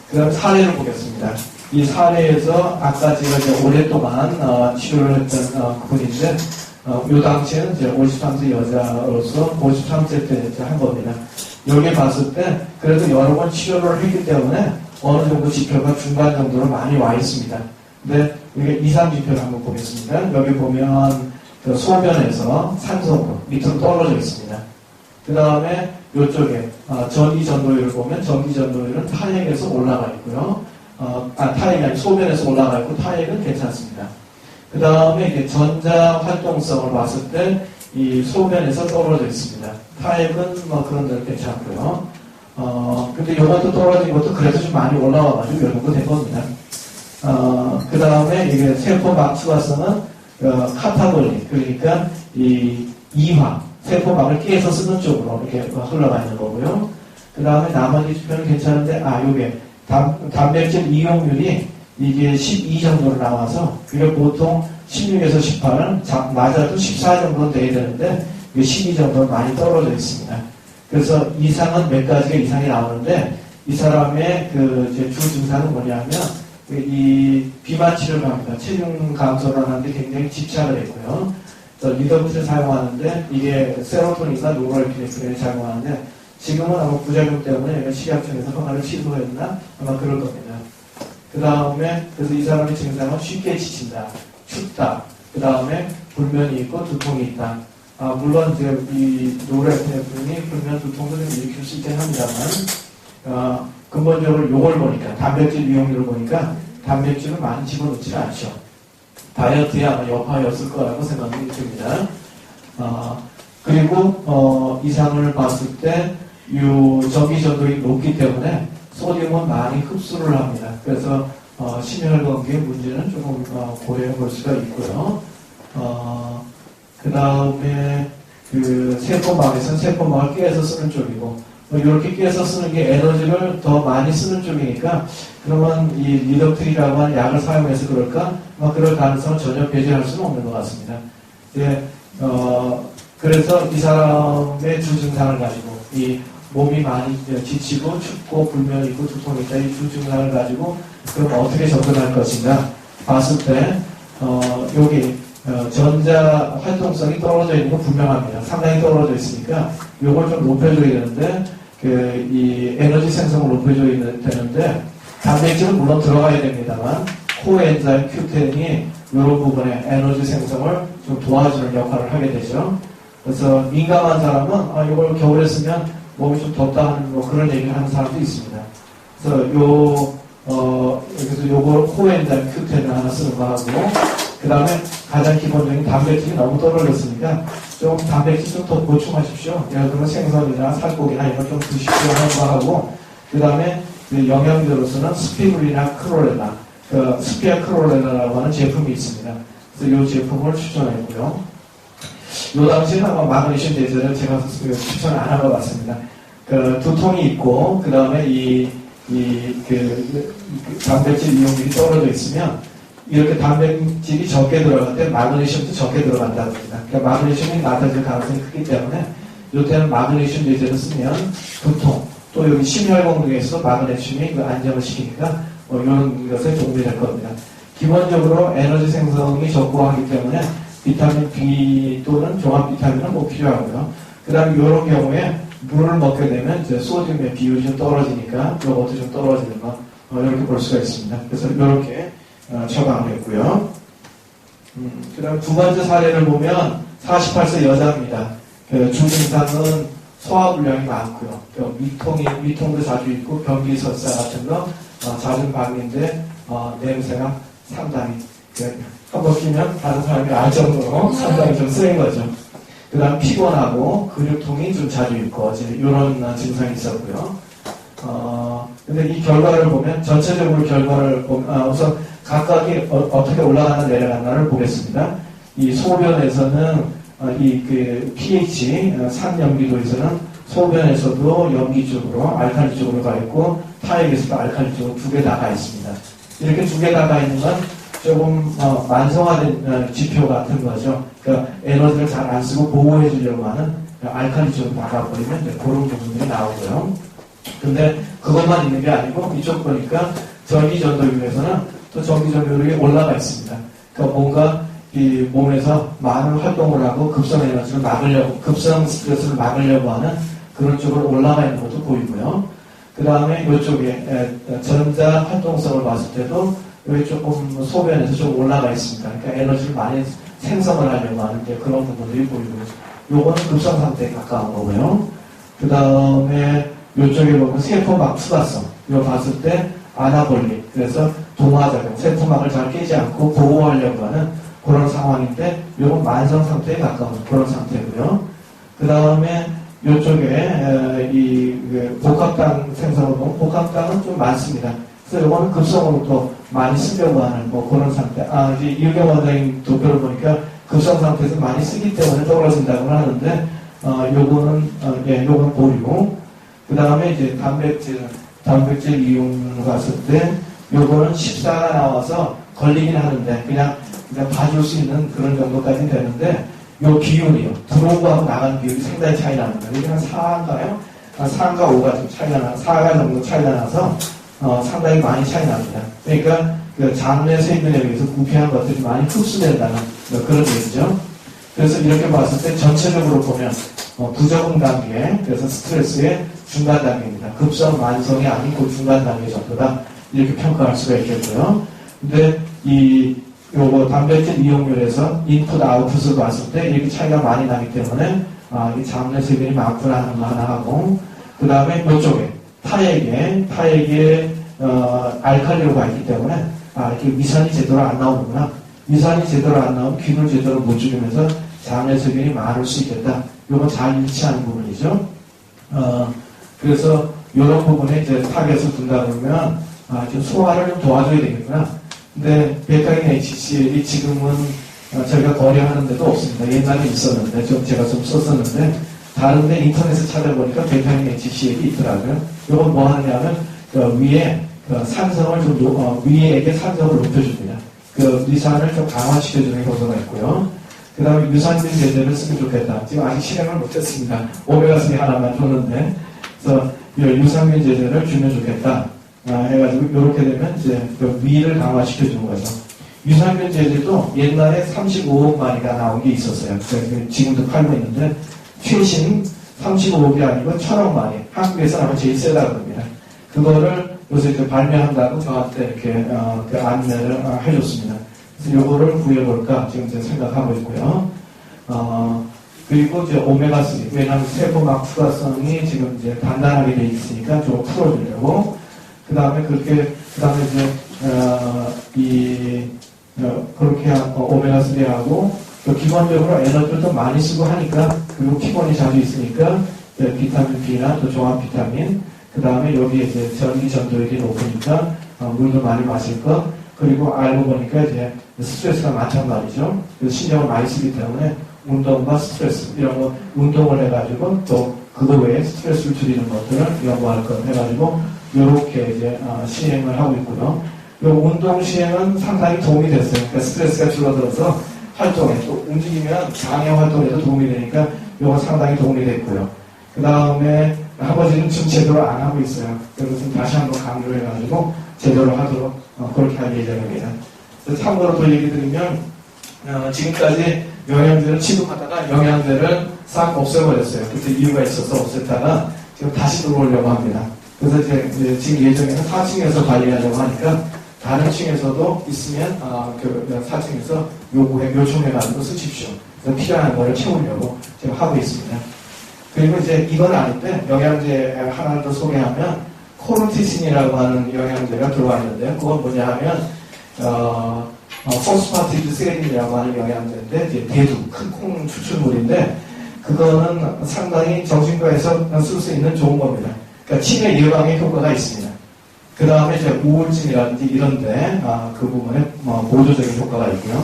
그 다음 사례를 보겠습니다. 이 사례에서 아까 제가 이제 오랫동안 치료를 했던 그분인데, 요 당시에는 이제 53세 여자로서 53세 때 이제 한 겁니다. 여기 봤을 때 그래도 여러 번 치료를 했기 때문에 어느 정도 지표가 중간 정도로 많이 와 있습니다. 근데 이게 이상 지표를 한번 보겠습니다. 여기 보면 그 소변에서 산소가 밑으로 떨어져 있습니다. 그 다음에 이쪽에 전기 전도율을 보면 전기 전도율은 타액에서 올라가 있고요. 타액이 아니라 소변에서 올라가 있고 타액은 괜찮습니다. 그 다음에 이게 전자 활동성을 봤을 때 이 소변에서 떨어져 있습니다. 타액은 뭐 그런 데는 괜찮고요. 근데 이것도 떨어진 것도 그래도 좀 많이 올라와가지고 이 정도 된 겁니다. 그 다음에 이게 세포 막추화성은 카타볼릭, 그러니까 이 이화, 세포막을 깨서 쓰는 쪽으로 이렇게 흘러가 있는 거고요. 그 다음에 나머지 지표는 괜찮은데, 요게 단백질 이용률이 이게 12 정도로 나와서, 그게 보통 16에서 18은 맞아도 14 정도는 돼야 되는데, 이게 12 정도는 많이 떨어져 있습니다. 그래서 이상은 몇 가지가 이상이 나오는데, 이 사람의 주 증상은 뭐냐면, 이 비만 치료를 합니다. 체중 감소를 하는데 굉장히 집착을 했고요. 리더붓을 사용하는데 이게 세로토닌과 노르에피네프린을 작용하는데 지금은 아마 부작용 때문에 식약청에서 허가를 취소했나 아마 그럴 겁니다. 그 다음에 그래서 이 사람의 증상은 쉽게 지친다, 춥다, 그 다음에 불면이 있고 두통이 있다. 물론 이제 이 노르에피네프린이 불면 두통도 좀 일으킬 수 있긴 합니다만 근본적으로 요걸 보니까 단백질 이용률을 보니까 단백질을 많이 집어넣지 않죠. 다이어트에 아마 여파였을 거라고 생각이 듭니다. 그리고 이상을 봤을 때 전기 전도율이 높기 때문에 소듐은 많이 흡수를 합니다. 그래서 심혈관계의 문제는 조금 고려해 볼 수가 있고요. 그 다음에 세포막에서는 세포막을 깨서 쓰는 쪽이고 이렇게 깨서 쓰는 게 에너지를 더 많이 쓰는 쪽이니까 그러면 이 리덕트리라고 하는 약을 사용해서 그럴까? 그럴 가능성은 전혀 배제할 수는 없는 것 같습니다. 그래서 이 사람의 주 증상을 가지고 이 몸이 많이 지치고 춥고 불면이 있고 두통이 있다 이 주 증상을 가지고 그럼 어떻게 접근할 것인가 봤을 때 여기 전자 활동성이 떨어져 있는 건 분명합니다. 상당히 떨어져 있으니까 이걸 좀 높여줘야 되는데 이 에너지 생성을 높여줘야 되는데 단백질은 물론 들어가야 됩니다만 코엔자임 Q10이 이런 부분에 에너지 생성을 좀 도와주는 역할을 하게 되죠. 그래서 민감한 사람은 이걸 겨울에 쓰면 몸이 좀 덥다 하는 그런 얘기를 하는 사람도 있습니다. 그래서 요걸 코엔자임 Q10을 하나 쓰는 거 하고 그 다음에 가장 기본적인 단백질이 너무 떨어졌으니까 좀 단백질 좀 더 보충하십시오. 예를 들면 생선이나 살코기나 이런 좀 드십시오 하는 거 하고 그 다음에 영양제로서는 스피루리나 크롤렐라, 스피아 크롤렐라라고 하는 제품이 있습니다. 그래서 이 제품을 추천했고요. 이 당시에는 아마 마그네슘 대제를 제가 추천을 안 한 것 같습니다. 두통이 있고 그 다음에 단백질 이용률이 떨어져 있으면 이렇게 단백질이 적게 들어갈 때 마그네슘도 적게 들어간다고 합니다. 그러니까 마그네슘이 낮아질 가능성이 크기 때문에 이때는 마그네슘 대제를 쓰면 두통, 또 여기 심혈관 등에서도 마그네슘이 안정을 시키니까 이런 것에 도움이 될 겁니다. 기본적으로 에너지 생성이 적고 하기 때문에 비타민 B 또는 종합 비타민은 꼭 필요하고요. 그 다음에 이런 경우에 물을 먹게 되면 이제 소듐의 비율이 좀 떨어지니까 이것도 좀 떨어지는 거 이렇게 볼 수가 있습니다. 그래서 이렇게 처방을 했고요. 그 다음 두 번째 사례를 보면 48세 여자입니다. 주증상은 소화불량이 많고요. 미통도 자주 있고 변비 설사 같은 거 잦은 방인데 냄새가 상당히 한번 끼면 다른 사람이 알 정도로 상당히 좀 쓰인 거죠. 그 다음 피곤하고 근육통이 좀 자주 있고 이런 증상이 있었고요. 근데 이 결과를 보면 전체적으로 결과를 보면 우선 각각이 어떻게 올라가나 내려가나를 보겠습니다. 이 소변에서는 pH 산염기도에서는 소변에서도 염기 쪽으로 알칼리 쪽으로 가 있고 타액에서도 알칼리 쪽으로 두 개 다 가 있습니다. 이렇게 두 개 다 가 있는 건 조금 만성화된 지표 같은 거죠. 그러니까 에너지를 잘 안 쓰고 보호해 주려고 하는 알칼리 쪽으로 나가버리면 그런 부분들이 나오고요. 근데 그것만 있는 게 아니고 이쪽 보니까 전기전도율에서는 또 전기전도율이 올라가 있습니다. 그러니까 뭔가 이 몸에서 많은 활동을 하고 급성 에너지를 막으려고, 급성 스트레스를 막으려고 하는 그런 쪽으로 올라가 있는 것도 보이고요. 그 다음에 이쪽에 전자 활동성을 봤을 때도 여기 조금 소변에서 좀 올라가 있습니다. 그러니까 에너지를 많이 생성을 하려고 하는 그런 부분들이 보이고, 요거는 급성 상태에 가까운 거고요. 그 다음에 이쪽에 보면 세포막 투과성, 이거 봤을 때 아나볼릭, 그래서 동화작용, 세포막을 잘 깨지 않고 보호하려고 하는 그런 상황인데, 이건 만성 상태에 가까운 그런 상태고요. 그 다음에 이쪽에 이 복합당 생성을 보면 복합당은 좀 많습니다. 그래서 이거는 급성으로 또 많이 쓰려고 하는 뭐 그런 상태. 이제 이유경 원장님 도표를 보니까 급성 상태에서 많이 쓰기 때문에 떨어진다고 하는데, 요거는 보이고, 그 다음에 이제 단백질 이용을 봤을 때, 요거는 14가 나와서 걸리긴 하는데, 그냥 봐줄 수 있는 그런 정도까지는 되는데, 요 기운이요. 들어온 거하고 나가는 기운이 상당히 차이 납니다. 이게 한 4인가요? 4인가 5가 좀 차이가 4가 정도 차이가 나서, 상당히 많이 차이 납니다. 그러니까, 그 장내 세균에 의해서 부패한 것들이 많이 흡수된다는 그런 얘기죠. 그래서 이렇게 봤을 때 전체적으로 보면, 부적응 단계, 그래서 스트레스의 중간 단계입니다. 급성, 만성이 아니고 중간 단계 정도다. 이렇게 평가할 수가 있겠고요. 근데 요거 단백질 이용률에서 인풋, 아웃풋을 봤을 때 이렇게 차이가 많이 나기 때문에, 이 장내 세균이 많구나 하는 거 하나 하고, 그 다음에 이쪽에 타액에 알칼리로가 있기 때문에, 이렇게 위산이 제대로 안 나오는구나. 위산이 제대로 안 나오면 균을 제대로 못 죽이면서 장내 세균이 많을 수 있겠다. 요건 잘 일치하는 부분이죠. 그래서 이런 부분에 이제 타겟을 둔다 그러면, 좀 소화를 좀 도와줘야 되겠구나. 근데 베타인 HCL이 지금은 저희가 거래하는 데도 없습니다. 옛날에 있었는데, 제가 좀 썼었는데, 다른데 인터넷에 찾아보니까 베타인 HCL이 있더라고요. 이건 뭐 하느냐면, 위에 산성을 위에에게 산성을 높여줍니다. 위산을 좀 강화시켜주는 효과가 있고요. 그 다음에 유산균 제제를 쓰면 좋겠다. 지금 아직 실행을 못했습니다. 오메가3 하나만 줬는데, 그래서 유산균 제제를 주면 좋겠다. 해가지고 이렇게 되면 이제 위를 강화시켜주는 거죠. 유산균 제제도 옛날에 35억 마리가 나온 게 있었어요. 지금도 팔고 있는데 최신 35억이 아니고 1000억 마리. 한국에서 아마 제일 세다고 합니다. 그거를 요새 이제 발매한다고 저한테 이렇게 안내를 해줬습니다. 그래서 요거를 구해볼까 지금 이제 생각하고 있고요. 그리고 이제 오메가3. 왜냐하면 세포막 투과성이 지금 이제 단단하게 돼 있으니까 좀 풀어주려고. 그 다음에 이제, 그렇게 오메가3하고, 기본적으로 에너지를 더 많이 쓰고 하니까, 그리고 피곤이 자주 있으니까, 비타민 B나 또 종합 비타민, 그 다음에 여기에 이제 전기 전도율이 높으니까, 물도 많이 마실 것, 그리고 알고 보니까 이제 스트레스가 많단 말이죠. 그래서 신경을 많이 쓰기 때문에, 운동과 스트레스, 이런 거, 운동을 해가지고, 또 그거 외에 스트레스를 줄이는 것들을 연구할 것 해가지고, 이렇게 이제 시행을 하고 있고요. 이 운동 시행은 상당히 도움이 됐어요. 그러니까 스트레스가 줄어들어서 활동에 또 움직이면 장애 활동에도 도움이 되니까 이거 상당히 도움이 됐고요. 그 다음에 아버지는 지금 제대로 안 하고 있어요. 그래서 좀 다시 한번 강조해가지고 제대로 하도록 그렇게 할 예정입니다. 참고로 또 얘기 드리면 지금까지 영양제를 취급하다가 영양제를 싹 없애버렸어요. 그때 이유가 있어서 없앴다가 지금 다시 들어오려고 합니다. 그래서 이제 지금 예정에는 4층에서 관리하려고 하니까 다른 층에서도 있으면 4층에서 요청해가지고 쓰십시오. 그래서 필요한 거를 채우려고 지금 하고 있습니다. 그리고 이제 이건 아닌데 영양제 하나를 더 소개하면 코르티신이라고 하는 영양제가 들어와 있는데요. 그건 뭐냐 하면 포스파티드 세린이라고 하는 영양제인데 이제 대두 큰 콩 추출물인데 그거는 상당히 정신과에서 쓸 수 있는 좋은 겁니다. 그러니까 치매 예방에 효과가 있습니다. 그 다음에 이제 우울증이라든지 이런데 그 부분에 보조적인 효과가 있고요.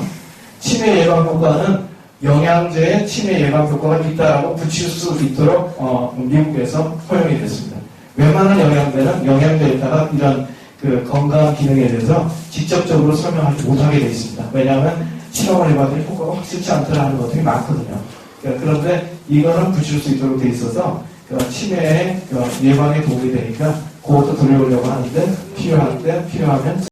치매 예방 효과는 영양제에 치매 예방 효과가 있다라고 붙일 수 있도록 미국에서 허용이 됐습니다. 웬만한 영양제는 영양제에다가 이런 그 건강 기능에 대해서 직접적으로 설명하지 못하게 되어 있습니다. 왜냐하면 실험을 해봤더니 효과가 확실치 않더라는 것들이 많거든요. 그런데 이거는 붙일 수 있도록 되어 있어서 치매 예방에 도움이 되니까 그것도 들어오려고 하는데 필요하면